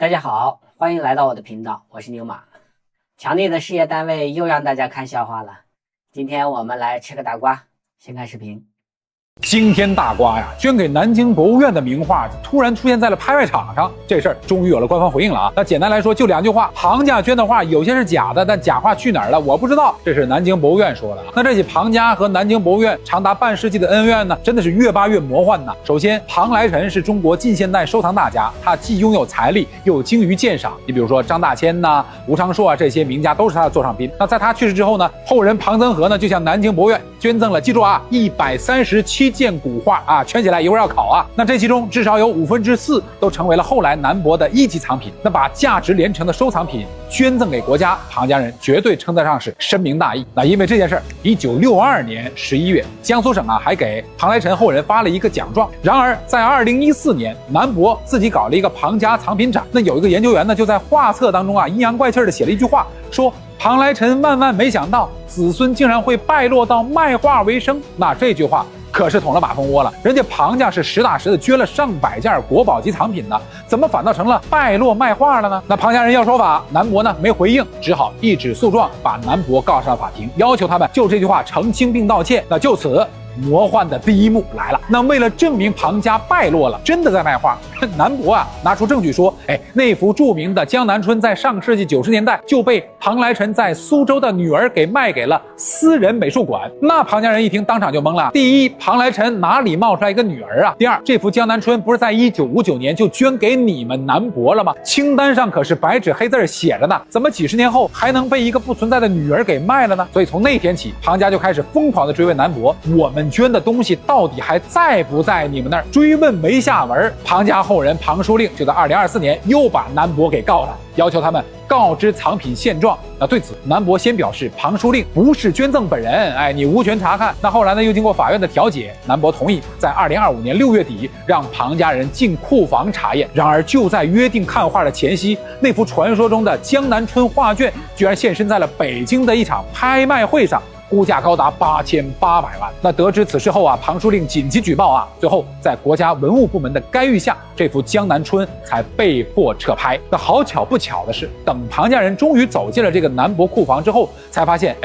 大家好，欢迎来到我的频道，我是牛马。强力的事业单位又让大家看笑话了。今天我们来吃个大瓜，先看视频。惊天大瓜呀！捐给南京博物院的名画突然出现在了拍卖场上，这事儿终于有了官方回应了啊！那简单来说就两句话：庞家捐的画有些是假的，但假画去哪儿了我不知道。这是南京博物院说的。那这起庞家和南京博物院长达半世纪的恩怨呢，真的是越扒越魔幻呐。首先，庞来臣是中国近现代收藏大家，他既拥有财力，又精于鉴赏。你比如说张大千呐、吴昌硕啊这些名家都是他的座上宾。那在他去世之后呢，后人庞增和呢就向南京博物院捐赠了，记住啊，137件古画啊，圈起来一会儿要考啊。那这其中至少有4%都成为了后来南博的1级藏品。那把价值连城的收藏品捐赠给国家，庞家人绝对称得上是深明大义。那因为这件事儿，1962年11月，江苏省啊还给庞来臣后人发了一个奖状。然而在2014年，南博自己搞了一个庞家藏品展。那有一个研究员呢，就在画册当中啊阴阳怪气的写了一句话，说庞来臣万万没想到子孙竟然会败落到卖画为生。那这句话可是捅了马蜂窝了，人家庞家是实打实的捐了上百件国宝级藏品呢，怎么反倒成了败落卖画了呢？那庞家人要说法，南博呢没回应，只好一纸诉状把南博告上法庭，要求他们就这句话澄清并道歉。那就此魔幻的第一幕来了。那为了证明庞家败落了，真的在卖画，南博啊拿出证据说，那幅著名的《江南春》在上世纪90年代就被庞来臣在苏州的女儿给卖给了私人美术馆。那庞家人一听当场就懵了。第一，庞来臣哪里冒出来一个女儿啊？第二，这幅《江南春》不是在1959年就捐给你们南博了吗？清单上可是白纸黑字写着呢，怎么几十年后还能被一个不存在的女儿给卖了呢？所以从那天起，庞家就开始疯狂的追问南博，我们捐的东西到底还在不在你们那儿？追问没下文，庞家后人庞书令就在2024年又把南博给告了，要求他们告知藏品现状。那对此，南博先表示庞书令不是捐赠本人，你无权查看。那后来呢，又经过法院的调解，南博同意在2025年6月底让庞家人进库房查验。然而就在约定看画的前夕，那幅传说中的江南春画卷居然现身在了北京的一场拍卖会上，估价高达8800万。那得知此事后啊，庞书令紧急举报啊，最后在国家文物部门的干预下，这幅江南春才被迫撤拍。那好巧不巧的是，等庞家人终于走进了这个南博库房之后，才发现，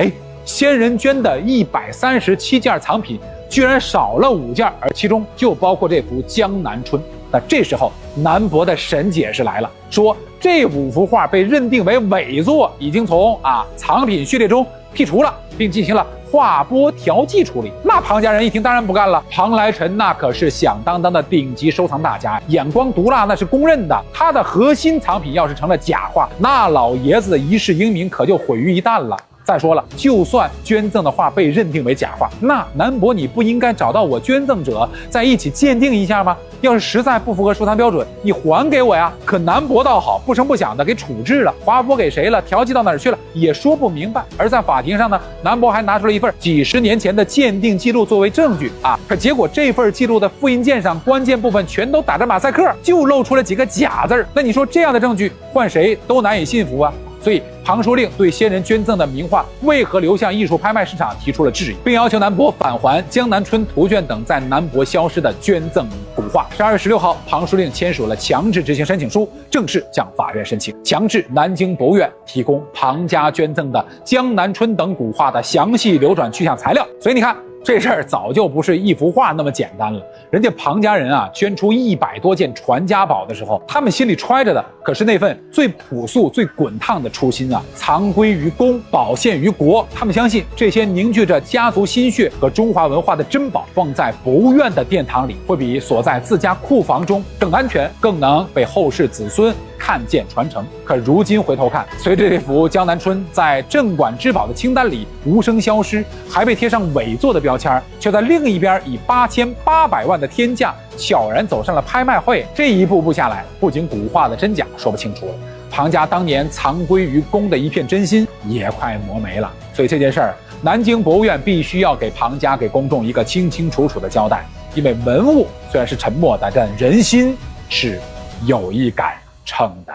先人捐的137件藏品居然少了5件，而其中就包括这幅江南春。那这时候南博的神解释来了，说这5幅画被认定为伪作，已经从藏品序列中剔除了，并进行了画拨调剂处理。那庞家人一听当然不干了，庞来臣那可是响当当的顶级收藏大家，眼光毒辣那是公认的，他的核心藏品要是成了假画，那老爷子的一世英名可就毁于一旦了。再说了，就算捐赠的画被认定为假画，那南博你不应该找到我捐赠者在一起鉴定一下吗？要是实在不符合收藏标准，你还给我呀。可南博倒好，不声不响的给处置了，划拨给谁了，调剂到哪儿去了也说不明白。而在法庭上呢，南博还拿出了一份几十年前的鉴定记录作为证据啊，可结果这份记录的复印件上关键部分全都打着马赛克，就露出了几个假字。那你说这样的证据换谁都难以信服啊。所以庞书令对先人捐赠的名画为何流向艺术拍卖市场提出了质疑，并要求南博返还江南春图卷等在南博消失的捐赠古画。12月16号，庞书令签署了强制执行申请书，正式向法院申请强制南京博物院提供庞家捐赠的江南春等古画的详细流转去向材料。所以你看，这事儿早就不是一幅画那么简单了。人家庞家人啊，捐出100多件传家宝的时候，他们心里揣着的可是那份最朴素、最滚烫的初心啊，藏归于公，保献于国。他们相信这些凝聚着家族心血和中华文化的珍宝，放在博物院的殿堂里，会比锁在自家库房中更安全，更能被后世子孙看见传承。可如今回头看，随着这幅江南春在镇馆之宝的清单里无声消失，还被贴上伪作的标签，却在另一边以8800万的天价悄然走上了拍卖会。这一步步下来，不仅古画的真假说不清楚了，庞家当年藏归于公的一片真心也快磨没了。所以这件事儿，南京博物院必须要给庞家给公众一个清清楚楚的交代。因为文物虽然是沉默的，但人心是有一杆秤的。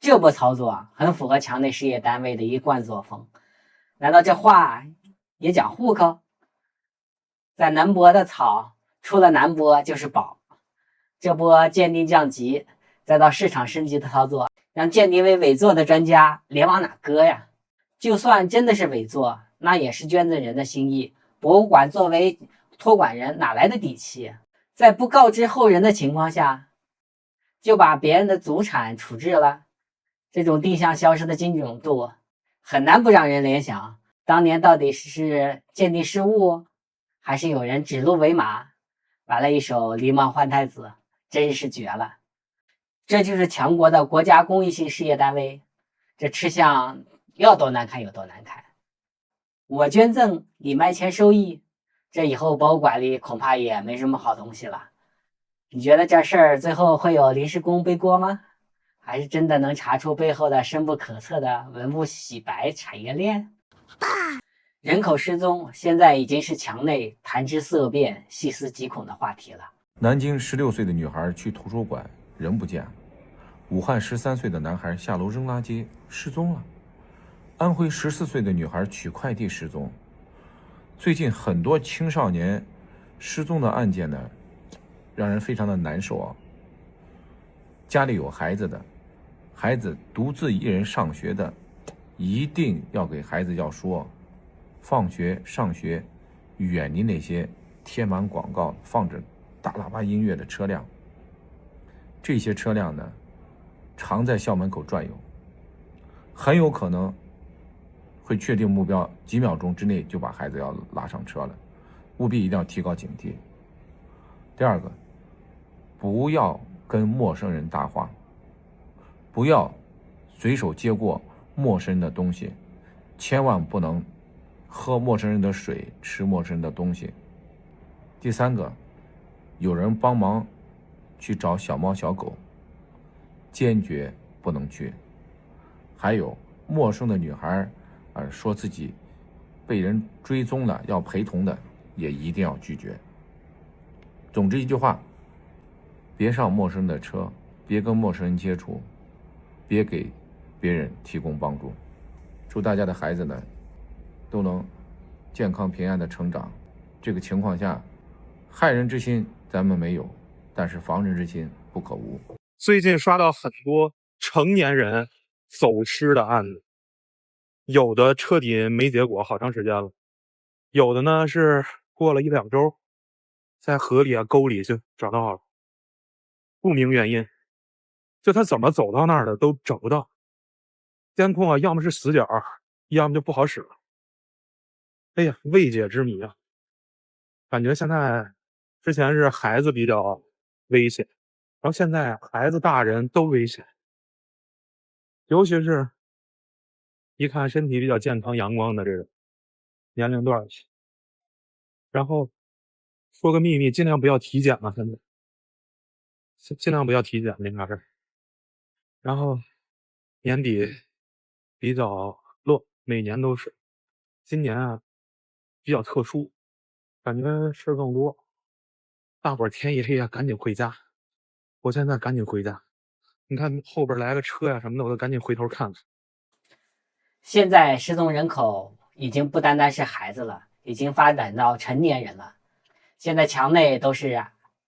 这波操作啊，很符合墙内事业单位的一贯作风。难道这画也讲户口？在南博的草，除了南博就是宝。这波鉴定降级，再到市场升级的操作，让鉴定为伪作的专家连往哪搁呀？就算真的是伪作，那也是捐赠人的心意，博物馆作为托管人哪来的底气？在不告知后人的情况下，就把别人的祖产处置了，这种定向消失的精准度，很难不让人联想，当年到底是鉴定失误，还是有人指鹿为马，玩了一手狸猫换太子，真是绝了。这就是强国的国家公益性事业单位，这吃相要多难看有多难看。我捐赠，你卖钱收益，这以后博物馆里恐怕也没什么好东西了。你觉得这事儿最后会有临时工背锅吗？还是真的能查出背后的深不可测的文物洗白产业链？人口失踪现在已经是墙内谈之色变、细思极恐的话题了。南京16岁的女孩去图书馆人不见，武汉13岁的男孩下楼扔垃圾失踪了，安徽14岁的女孩取快递失踪。最近很多青少年失踪的案件呢，让人非常的难受啊。家里有孩子的，孩子独自一人上学的，一定要给孩子要说，放学上学远离那些贴满广告放着大喇叭音乐的车辆。这些车辆呢，常在校门口转悠，很有可能会确定目标，几秒钟之内就把孩子要拉上车了，务必一定要提高警惕。第二个，不要跟陌生人搭话，不要随手接过陌生人的东西，千万不能喝陌生人的水，吃陌生人的东西。第三个，有人帮忙去找小猫小狗，坚决不能去。还有陌生的女孩说自己被人追踪了要陪同的，也一定要拒绝。总之一句话，别上陌生的车，别跟陌生人接触，别给别人提供帮助。祝大家的孩子呢都能健康平安的成长。这个情况下，害人之心咱们没有，但是防人之心不可无。最近刷到很多成年人走失的案子，有的彻底没结果好长时间了，有的呢是过了1-2周，在河里沟里就找到了，不明原因，就他怎么走到那儿的都找不到，监控要么是死角，要么就不好使了。哎呀，未解之谜啊！感觉现在之前是孩子比较危险，然后现在孩子大人都危险，尤其是一看身体比较健康阳光的这个年龄段去。然后说个秘密，尽量不要体检嘛，现在尽量不要体检这码事。然后年底比较乱，每年都是，今年比较特殊，感觉事更多，大伙儿天一黑赶紧回家。我现在赶紧回家，你看后边来个车什么的，我都赶紧回头看看。现在失踪人口已经不单单是孩子了，已经发展到成年人了。现在墙内都是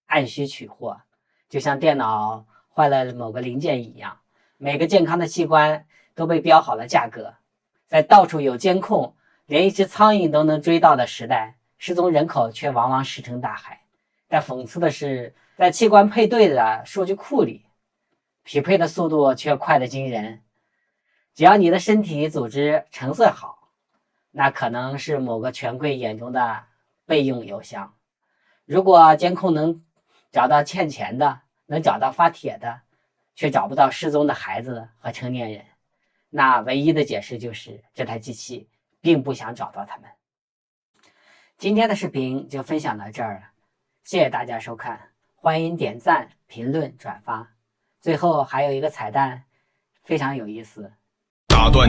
按需取货，就像电脑坏了某个零件一样，每个健康的器官都被标好了价格。在到处有监控，连一只苍蝇都能追到的时代，失踪人口却往往石沉大海。但讽刺的是，在器官配对的数据库里，匹配的速度却快得惊人。只要你的身体组织成色好，那可能是某个权贵眼中的备用邮箱。如果监控能找到欠钱的，能找到发帖的，却找不到失踪的孩子和成年人，那唯一的解释就是这台机器并不想找到他们。今天的视频就分享到这儿了，谢谢大家收看，欢迎点赞、评论、转发。最后还有一个彩蛋，非常有意思。打断